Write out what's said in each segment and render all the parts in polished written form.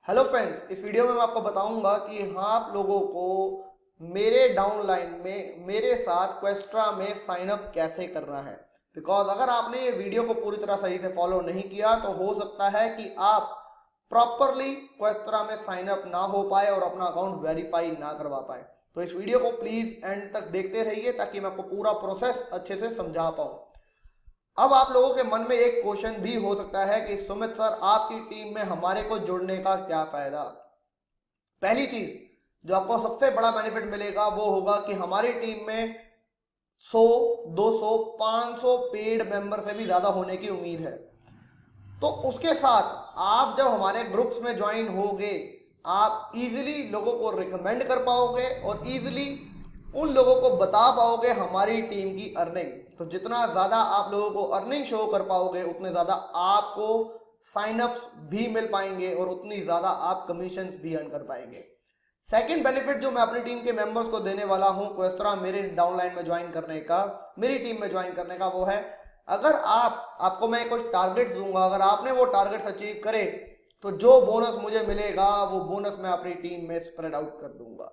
Hello friends, इस video में मैं आपको बताऊंगा कि हाँ आप लोगों को मेरे डाउनलाइन में मेरे साथ क्वेस्ट्रा में साइन अप कैसे करना है। बिकॉज अगर आपने ये वीडियो को पूरी तरह सही से फॉलो नहीं किया तो हो सकता है कि आप प्रॉपरली क्वेस्ट्रा में साइन अप ना हो पाए और अपना अकाउंट वेरीफाई ना करवा पाए। तो इस वीडियो को प्लीज एंड तक देखते रहिए ताकि मैं आपको पूरा प्रोसेस अच्छे से समझा पाऊँ। अब आप लोगों के मन में एक क्वेश्चन भी हो सकता है कि सुमित सर, आपकी टीम में हमारे को जुड़ने का क्या फायदा। पहली चीज जो आपको सबसे बड़ा बेनिफिट मिलेगा वो होगा कि हमारी टीम में 100, 200, 500 पेड मेंबर से भी ज्यादा होने की उम्मीद है। तो उसके साथ आप जब हमारे ग्रुप्स में ज्वाइन होगे आप इजीली लोगों को रिकमेंड कर पाओगे और इजीली उन लोगों को बता पाओगे हमारी टीम की अर्निंग। तो जितना ज्यादा आप लोगों को अर्निंग शो कर पाओगे उतने ज्यादा आपको साइन अप्स भी मिल पाएंगे और उतनी ज्यादा आप कमीशंस भी अर्न कर पाएंगे। सेकंड बेनिफिट जो मैं अपनी टीम के मेंबर्स को देने वाला हूं क्वेस्ट्रा मेरे डाउनलाइन में ज्वाइन करने का, मेरी टीम में ज्वाइन करने का, वो है अगर आपको मैं कुछ टारगेट्स दूंगा, अगर आपने वो टारगेट्स अचीव करे तो जो बोनस मुझे मिलेगा वो बोनस मैं अपनी टीम में स्प्रेड आउट कर दूंगा।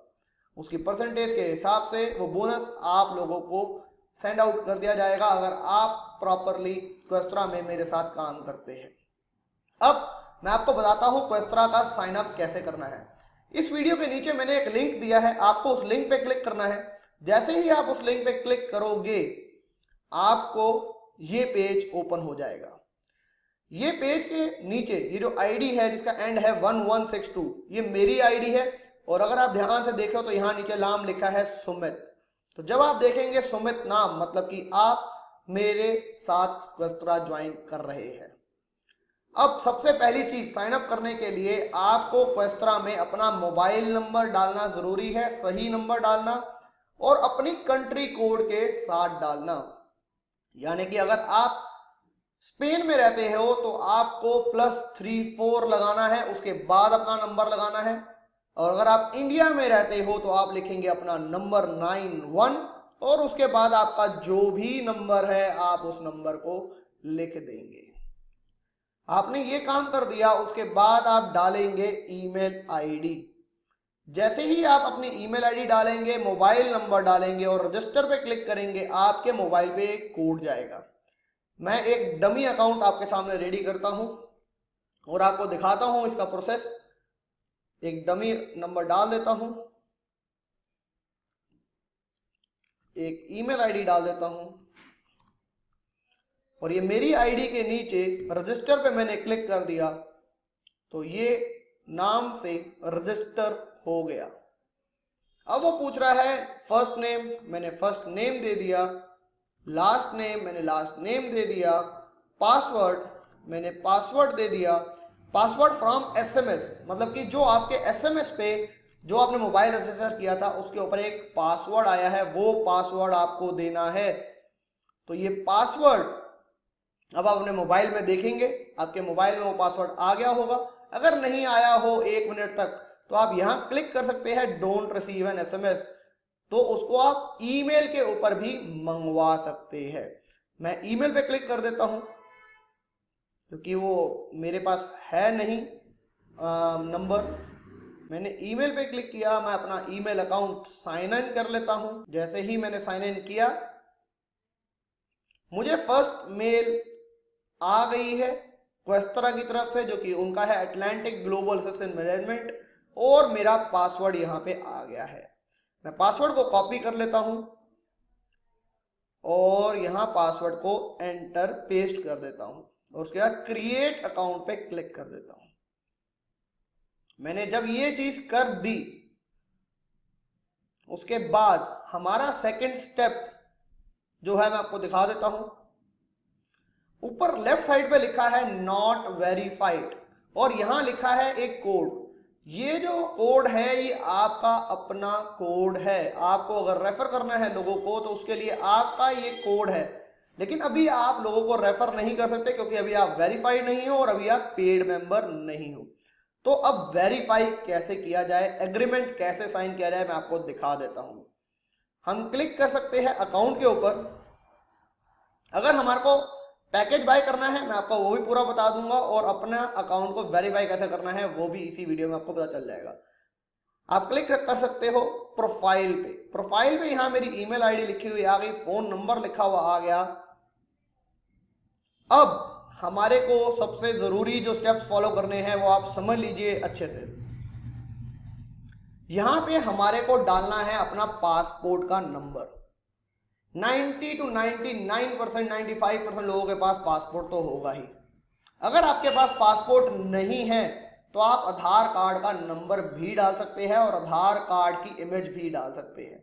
उसकी परसेंटेज के हिसाब से वो बोनस आप लोगों को सेंड आउट कर दिया जाएगा अगर आप प्रॉपरली क्वेस्ट्रा में मेरे साथ काम करते हैं। अब मैं आपको बताता हूं क्वेस्ट्रा का साइन अप कैसे करना है। इस वीडियो के नीचे मैंने एक लिंक दिया है, आपको उस लिंक पे क्लिक करना है। जैसे ही आप उस लिंक पे क्लिक करोगे आपको ये पेज ओपन हो जाएगा। ये पेज के नीचे ये जो आईडी है जिसका एंड है 1162, ये मेरी आईडी है और अगर आप ध्यान से देखो तो यहां नीचे नाम लिखा है सुमित। तो जब आप देखेंगे सुमित नाम मतलब कि आप मेरे साथ क्वेस्ट्रा ज्वाइन कर रहे हैं। अब सबसे पहली चीज साइन अप करने के लिए आपको क्वेस्ट्रा में अपना मोबाइल नंबर डालना जरूरी है, सही नंबर डालना और अपनी कंट्री कोड के साथ डालना। यानी कि अगर आप स्पेन में रहते हो तो आपको +34 लगाना है, उसके बाद अपना नंबर लगाना है। और अगर आप इंडिया में रहते हो तो आप लिखेंगे अपना नंबर 91 और उसके बाद आपका जो भी नंबर है आप उस नंबर को लिख देंगे। आपने ये काम कर दिया, उसके बाद आप डालेंगे ईमेल आईडी। जैसे ही आप अपनी ईमेल आईडी डालेंगे, मोबाइल नंबर डालेंगे और रजिस्टर पे क्लिक करेंगे, आपके मोबाइल पे एक कोड जाएगा। मैं एक डमी अकाउंट आपके सामने रेडी करता हूं और आपको दिखाता हूं इसका प्रोसेस। एक डमी नंबर डाल देता हूं, एक ईमेल आईडी डाल देता हूं और ये मेरी आईडी के नीचे रजिस्टर पे मैंने क्लिक कर दिया तो ये नाम से रजिस्टर हो गया। अब वो पूछ रहा है फर्स्ट नेम, मैंने फर्स्ट नेम दे दिया, लास्ट नेम मैंने लास्ट नेम दे दिया, पासवर्ड मैंने पासवर्ड दे दिया। पासवर्ड फ्रॉम एसएमएस मतलब कि जो आपके एसएमएस पे जो आपने मोबाइल रजिस्टर किया था उसके ऊपर एक पासवर्ड आया है, वो पासवर्ड आपको देना है। तो ये पासवर्ड अब आप अपने मोबाइल में देखेंगे, आपके मोबाइल में वो पासवर्ड आ गया होगा। अगर नहीं आया हो 1 मिनट तक तो आप यहां क्लिक कर सकते हैं डोंट रिसीव एन एसएमएस, तो उसको आप ईमेल के ऊपर भी मंगवा सकते हैं। मैं ईमेल पे क्लिक कर देता हूं क्योंकि वो मेरे पास है नहीं नंबर। मैंने ईमेल पे क्लिक किया, मैं अपना ईमेल अकाउंट साइन इन कर लेता हूं। जैसे ही मैंने साइन इन किया मुझे फर्स्ट मेल आ गई है क्वेस्ट्रा की तरफ से जो कि उनका है अटलांटिक ग्लोबल सेशन मैनेजमेंट और मेरा पासवर्ड यहां पे आ गया है। मैं पासवर्ड को कॉपी कर लेता हूं और यहां पासवर्ड को एंटर पेस्ट कर देता हूं और उसके बाद क्रिएट अकाउंट पे क्लिक कर देता हूं। मैंने जब ये चीज कर दी उसके बाद हमारा सेकंड स्टेप जो है मैं आपको दिखा देता हूं। ऊपर लेफ्ट साइड पे लिखा है नॉट वेरीफाइड और यहां लिखा है एक कोड। ये जो कोड है ये आपका अपना कोड है, आपको अगर रेफर करना है लोगों को तो उसके लिए आपका ये कोड है। लेकिन अभी आप लोगों को रेफर नहीं कर सकते क्योंकि अभी आप वेरीफाइड नहीं हो और अभी आप पेड मेंबर नहीं हो। तो अब वेरीफाई कैसे किया जाए, एग्रीमेंट कैसे साइन किया जाए, मैं आपको दिखा देता हूं। हम क्लिक कर सकते हैं अकाउंट के ऊपर। अगर हमारे को पैकेज बाय करना है मैं आपको वो भी पूरा बता दूंगा, और अपना अकाउंट को वेरीफाई कैसे करना है वो भी इसी वीडियो में आपको पता चल जाएगा। आप क्लिक कर सकते हो प्रोफाइल पे। प्रोफाइल पे यहां मेरी ईमेल आईडी लिखी हुई आ गई, फोन नंबर लिखा हुआ आ गया। अब हमारे को सबसे जरूरी जो स्टेप्स फॉलो करने हैं वो आप समझ लीजिए अच्छे से। यहां पे हमारे को डालना है अपना पासपोर्ट का नंबर। 90 to 99%, 95% लोगों के पास पासपोर्ट तो होगा ही। अगर आपके पास पासपोर्ट नहीं है तो आप आधार कार्ड का नंबर भी डाल सकते हैं और आधार कार्ड की इमेज भी डाल सकते हैं।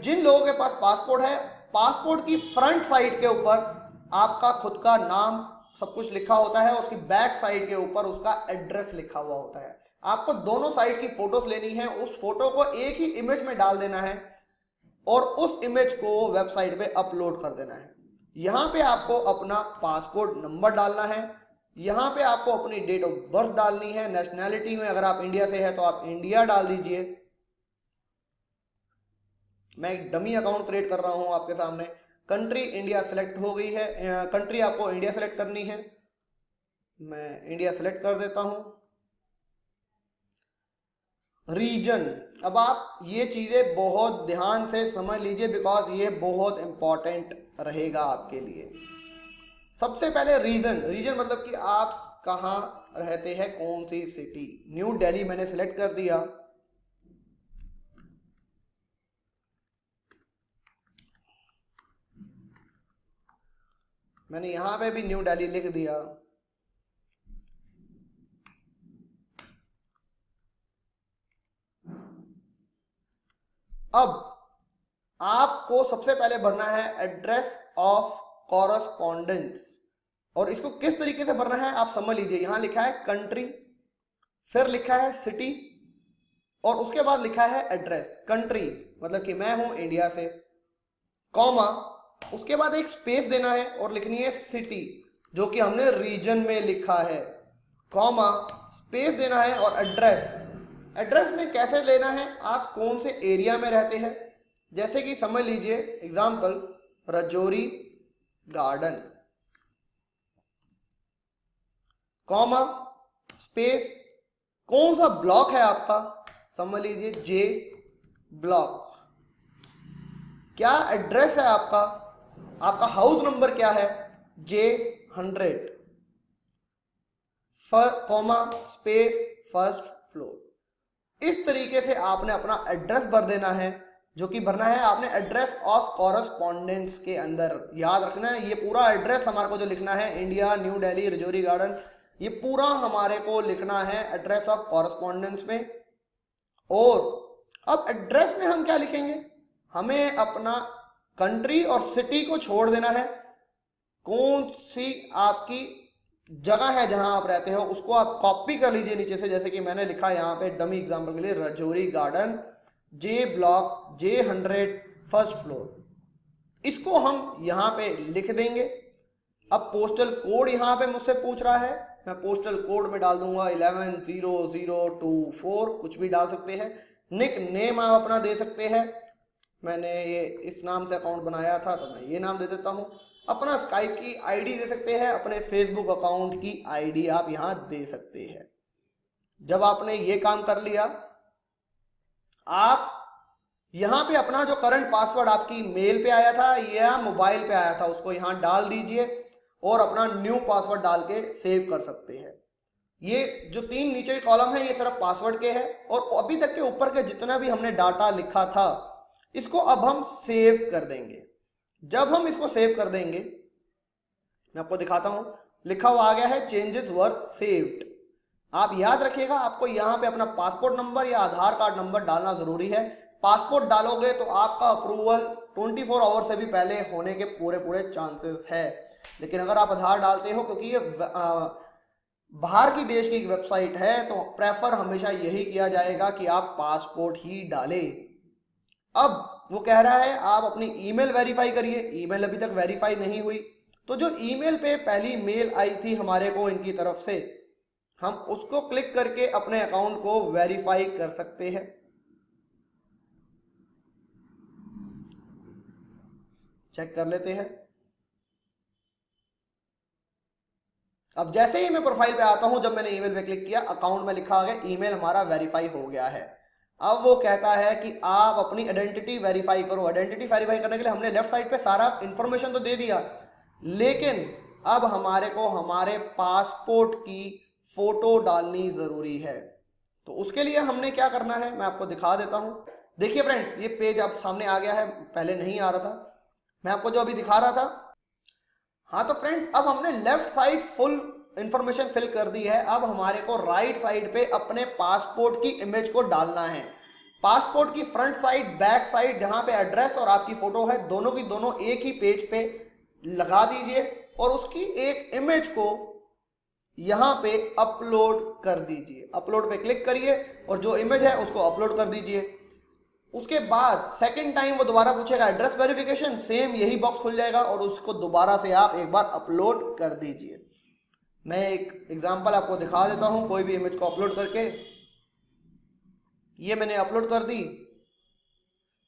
जिन लोगों के पास पासपोर्ट है, पासपोर्ट की फ्रंट साइड के ऊपर आपका खुद का नाम सब कुछ लिखा होता है, उसकी बैक साइड के ऊपर उसका एड्रेस लिखा हुआ होता है। आपको दोनों साइड की फोटोज लेनी है, उस फोटो को एक ही इमेज में डाल देना है और उस इमेज को वेबसाइट पे अपलोड कर देना है। यहां पे आपको अपना पासपोर्ट नंबर डालना है, यहां पे आपको अपनी डेट ऑफ बर्थ डालनी है। नेशनैलिटी में अगर आप इंडिया से है तो आप इंडिया डाल दीजिए। मैं एक डमी अकाउंट क्रिएट कर रहा हूं आपके सामने। कंट्री इंडिया सेलेक्ट हो गई है, कंट्री आपको इंडिया सेलेक्ट करनी है, मैं इंडिया सेलेक्ट कर देता हूं। रीजन, अब आप ये चीजें बहुत ध्यान से समझ लीजिए बिकॉज ये बहुत इंपॉर्टेंट रहेगा आपके लिए। सबसे पहले रीजन मतलब कि आप कहां रहते हैं, कौन सी सिटी। न्यू दिल्ली मैंने सिलेक्ट कर दिया। मैंने यहां पे भी न्यू दिल्ली लिख दिया। अब आपको सबसे पहले भरना है एड्रेस ऑफ कॉरस्पॉन्डेंस, और इसको किस तरीके से भरना है आप समझ लीजिए। यहां लिखा है कंट्री, फिर लिखा है सिटी, और उसके बाद लिखा है एड्रेस। कंट्री मतलब कि मैं हूं इंडिया से, कॉमा, उसके बाद एक स्पेस देना है और लिखनी है सिटी जो कि हमने रीजन में लिखा है, कॉमा, स्पेस देना है और एड्रेस। एड्रेस में कैसे लेना है, आप कौन से एरिया में रहते हैं। जैसे कि समझ लीजिए example Rajouri garden, comma, space, कौन सा ब्लॉक है आपका, समझ लीजिए जे ब्लॉक। क्या एड्रेस है आपका, आपका हाउस नंबर क्या है, J100, comma, space, first floor. इस तरीके से आपने अपना एड्रेस भर देना है, जो कि भरना है आपने एड्रेस ऑफ कॉरस्पॉन्डेंस के अंदर। याद रखना है ये पूरा एड्रेस हमारे को जो लिखना है, India, new Delhi, Rajouri garden, ये पूरा हमारे को लिखना है एड्रेस ऑफ कॉरस्पॉन्डेंस में। और अब एड्रेस में हम क्या लिखेंगे, हमें अपना कंट्री और सिटी को छोड़ देना है। कौन सी आपकी जगह है जहां आप रहते हो उसको आप कॉपी कर लीजिए नीचे से, जैसे कि मैंने लिखा यहां पे डमी एग्जांपल के लिए राजौरी गार्डन, जे ब्लॉक, J100, फर्स्ट फ्लोर। इसको हम यहां पे लिख देंगे। अब पोस्टल कोड यहां पे मुझसे पूछ रहा है, मैं पोस्टल कोड में डाल दूंगा 110024, कुछ भी डाल सकते हैं। निक नेम आप अपना दे सकते हैं, मैंने ये इस नाम से अकाउंट बनाया था तो मैं ये नाम दे देता हूं। अपना स्काइप की आईडी दे सकते हैं, अपने फेसबुक अकाउंट की आईडी आप यहां दे सकते हैं। जब आपने ये काम कर लिया, आप यहां पे अपना जो करंट पासवर्ड आपकी मेल पे आया था या मोबाइल पे आया था उसको यहां डाल दीजिए और अपना न्यू पासवर्ड डाल के सेव कर सकते हैं। ये जो 3 नीचे के कॉलम है ये सिर्फ पासवर्ड के हैं, और अभी तक के ऊपर के जितना भी हमने डाटा लिखा था इसको अब हम सेव कर देंगे। जब हम इसको सेव कर देंगे, मैं आपको दिखाता हूं, लिखा हुआ आ गया है चेंजेस वर सेव्ड। आप याद रखिएगा आपको यहां पे अपना पासपोर्ट नंबर या आधार कार्ड नंबर डालना जरूरी है। पासपोर्ट डालोगे तो आपका अप्रूवल 24 आवर से भी पहले होने के पूरे चांसेस है। लेकिन अगर आप आधार डालते हो, क्योंकि ये बाहर की देश की एक वेबसाइट है, तो प्रेफर हमेशा यही किया जाएगा कि आप पासपोर्ट ही डालें। अब वो कह रहा है आप अपनी ईमेल वेरीफाई करिए। ईमेल अभी तक वेरीफाई नहीं हुई, तो जो ईमेल पे पहली मेल आई थी हमारे को इनकी तरफ से, हम उसको क्लिक करके अपने अकाउंट को वेरीफाई कर सकते हैं। चेक कर लेते हैं। अब जैसे ही मैं प्रोफाइल पे आता हूं, जब मैंने ईमेल पे क्लिक किया, अकाउंट में लिखा आ गया ईमेल हमारा वेरीफाई हो गया है। अब वो कहता है कि आप अपनी आइडेंटिटी वेरीफाई करो। आइडेंटिटी वेरीफाई करने के लिए हमने लेफ्ट साइड पे सारा इंफॉर्मेशन तो दे दिया, लेकिन अब हमारे को हमारे पासपोर्ट की फोटो डालनी जरूरी है। तो उसके लिए हमने क्या करना है मैं आपको दिखा देता हूं। देखिए फ्रेंड्स, ये पेज अब सामने आ गया है, पहले नहीं आ रहा था, मैं आपको जो अभी दिखा रहा था। हाँ तो फ्रेंड्स, अब हमने left side full information fill कर दी है। अब हमारे को राइट साइड पे अपने पासपोर्ट की इमेज को डालना है। पासपोर्ट की फ्रंट साइड, बैक साइड, जहां पे एड्रेस और आपकी फोटो है, दोनों की दोनों एक ही पेज पे लगा दीजिए और उसकी एक इमेज को यहां पे अपलोड कर दीजिए। अपलोड पे क्लिक करिए और जो इमेज है उसको अपलोड कर दीजिए। उसके बाद सेकंड टाइम वो दोबारा पूछेगा एड्रेस वेरिफिकेशन, सेम यही बॉक्स खुल जाएगा और उसको दोबारा से आप एक बार अपलोड कर दीजिए। मैं एक एग्जांपल आपको दिखा देता हूं, कोई भी इमेज को अपलोड करके। ये मैंने अपलोड कर दी,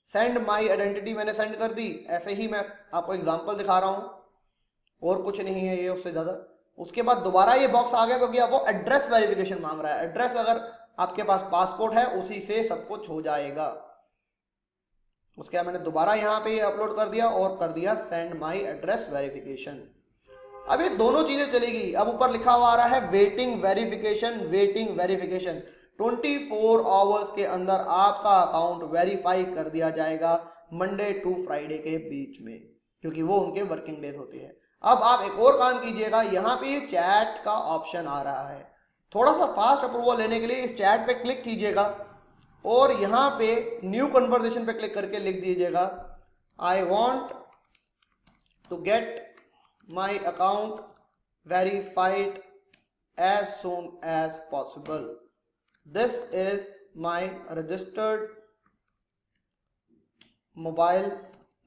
सेंड माई आइडेंटिटी मैंने सेंड कर दी। ऐसे ही मैं आपको एग्जांपल दिखा रहा हूं और कुछ नहीं है ये उससे ज्यादा। उसके बाद दोबारा ये बॉक्स आ गया क्योंकि अब वो एड्रेस वेरिफिकेशन मांग रहा है। एड्रेस अगर आपके पास पासपोर्ट है उसी से सब कुछ हो जाएगा। उसके बाद मैंने दोबारा यहाँ पे अपलोड कर दिया और कर दिया सेंड माई एड्रेस वेरिफिकेशन। अब ये दोनों चीजें चलेगी। अब ऊपर लिखा हुआ आ रहा है waiting verification, waiting verification. 24 hours के अंदर आपका अकाउंट वेरीफाई कर दिया जाएगा, मंडे टू फ्राइडे के बीच में, क्योंकि वो उनके वर्किंग डेज होते हैं। अब आप एक और काम कीजिएगा, यहाँ पे चैट का ऑप्शन आ रहा है। थोड़ा सा फास्ट अप्रूवल लेने के लिए इस चैट पे क्लिक कीजिएगा और यहां पे न्यू कन्वर्सेशन पे क्लिक करके लिख दीजिएगा I want to get my account verified as soon as possible. This is my registered mobile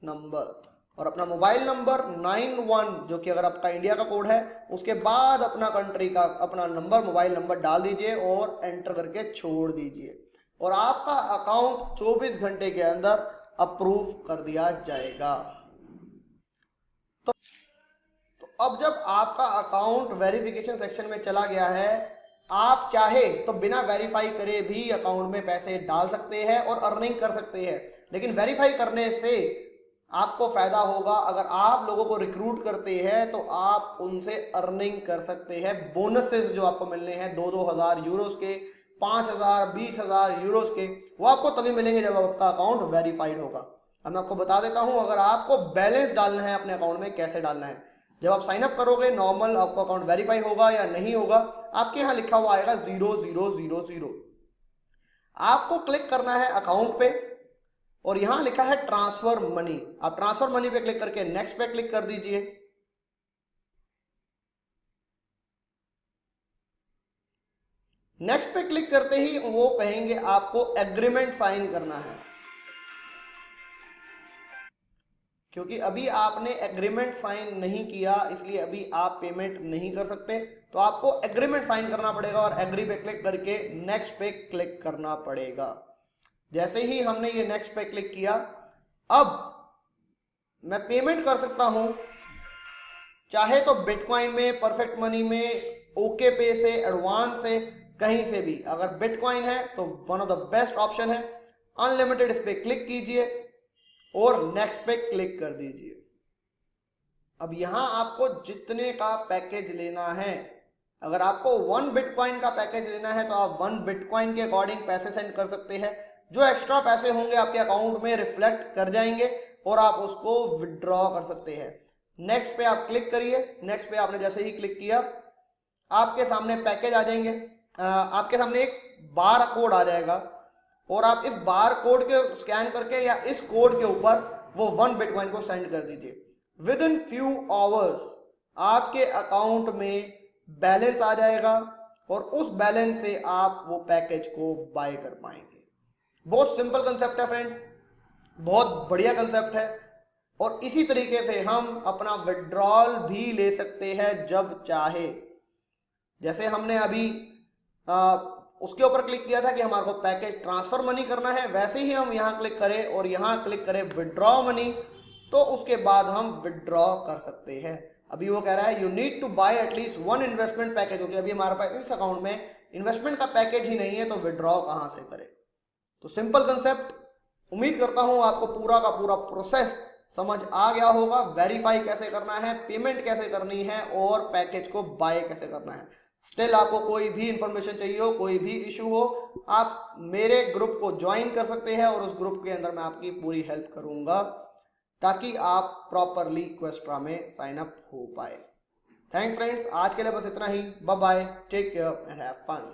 number, और अपना मोबाइल नंबर 91, जो कि अगर आपका इंडिया का कोड है, उसके बाद अपना कंट्री का अपना नंबर, मोबाइल नंबर डाल दीजिए और एंटर करके छोड़ दीजिए और आपका अकाउंट 24 घंटे के अंदर अप्रूव कर दिया जाएगा। तो अब जब आपका अकाउंट वेरिफिकेशन सेक्शन में चला गया है, आप चाहे तो बिना वेरीफाई करे भी अकाउंट में पैसे डाल सकते हैं और अर्निंग कर सकते हैं। लेकिन वेरीफाई करने से आपको फायदा होगा, अगर आप लोगों को रिक्रूट करते हैं तो आप उनसे अर्निंग कर सकते हैं। बोनसेस जो आपको मिलने हैं 2-2 हज़ार यूरोस के, 5,000, 20,000 यूरोस के, वो आपको तभी मिलेंगे जब आपका अकाउंट वेरीफाइड होगा। अब मैं आपको बता देता हूं, अगर आपको बैलेंस डालना है अपने अकाउंट में, कैसे डालना है। जब आप साइन अप करोगे, नॉर्मल आपका अकाउंट वेरीफाई होगा या नहीं होगा, आपके यहां लिखा हुआ आएगा 0000। आपको क्लिक करना है अकाउंट पे और यहां लिखा है ट्रांसफर मनी। आप ट्रांसफर मनी पे क्लिक करके नेक्स्ट पे क्लिक कर दीजिए। नेक्स्ट पे क्लिक करते ही वो कहेंगे आपको एग्रीमेंट साइन करना है, क्योंकि अभी आपने एग्रीमेंट साइन नहीं किया, इसलिए अभी आप पेमेंट नहीं कर सकते। तो आपको एग्रीमेंट साइन करना पड़ेगा और एग्री पे क्लिक करके नेक्स्ट पे क्लिक करना पड़ेगा। जैसे ही हमने ये नेक्स्ट पे क्लिक किया, अब मैं पेमेंट कर सकता हूं, चाहे तो बिटकॉइन में, परफेक्ट मनी में, ओके पे से, एडवांस से, कहीं से भी। अगर बिटकॉइन है तो one of the best option है अनलिमिटेड, इस पे क्लिक कीजिए और नेक्स्ट पे क्लिक कर दीजिए। अब यहां आपको जितने का पैकेज लेना है, अगर आपको 1 बिटकॉइन का पैकेज लेना है तो आप 1 बिटकॉइन के अकॉर्डिंग पैसे सेंड कर सकते हैं। जो एक्स्ट्रा पैसे होंगे आपके अकाउंट में रिफ्लेक्ट कर जाएंगे और आप उसको विड्रॉ कर सकते हैं। नेक्स्ट पे आप क्लिक करिए। नेक्स्ट पे आपने जैसे ही क्लिक किया, आपके सामने पैकेज आ जाएंगे, आपके सामने एक बार कोड आ जाएगा और आप इस बार कोड के स्कैन करके या इस कोड के ऊपर वो 1 बिटकॉइन को सेंड कर दीजिए। विद इन फ्यू आवर्स आपके अकाउंट में बैलेंस आ जाएगा और उस बैलेंस से आप वो पैकेज को बाय कर पाएंगे। बहुत सिंपल कंसेप्ट है फ्रेंड्स, बहुत बढ़िया कंसेप्ट है और इसी तरीके से हम अपना विड्रॉल भी ले सकते हैं जब चाहे। जैसे हमने अभी उसके ऊपर क्लिक किया था कि हमारे को पैकेज ट्रांसफर मनी करना है, वैसे ही हम यहां क्लिक करें और यहां क्लिक करें विड्रॉ मनी, तो उसके बाद हम विड्रॉ कर सकते हैं। अभी वो कह रहा है you need to buy at least 1 investment package. Okay, अभी हमारे पास इस अकाउंट में इन्वेस्टमेंट का पैकेज ही नहीं है तो विड्रॉ कहां से करें। तो सिंपल कंसेप्ट, उम्मीद करता हूं आपको पूरा का पूरा प्रोसेस समझ आ गया होगा। वेरीफाई कैसे करना है, पेमेंट कैसे करनी है और पैकेज को बाय कैसे करना है। स्टिल आपको कोई भी इंफॉर्मेशन चाहिए हो, कोई भी इशू हो, आप मेरे ग्रुप को ज्वाइन कर सकते हैं और उस ग्रुप के अंदर मैं आपकी पूरी हेल्प करूंगा ताकि आप प्रॉपरली क्वेस्ट्रा में साइन अप हो पाए। थैंक्स फ्रेंड्स, आज के लिए बस इतना ही। Bye bye, take care and have fun.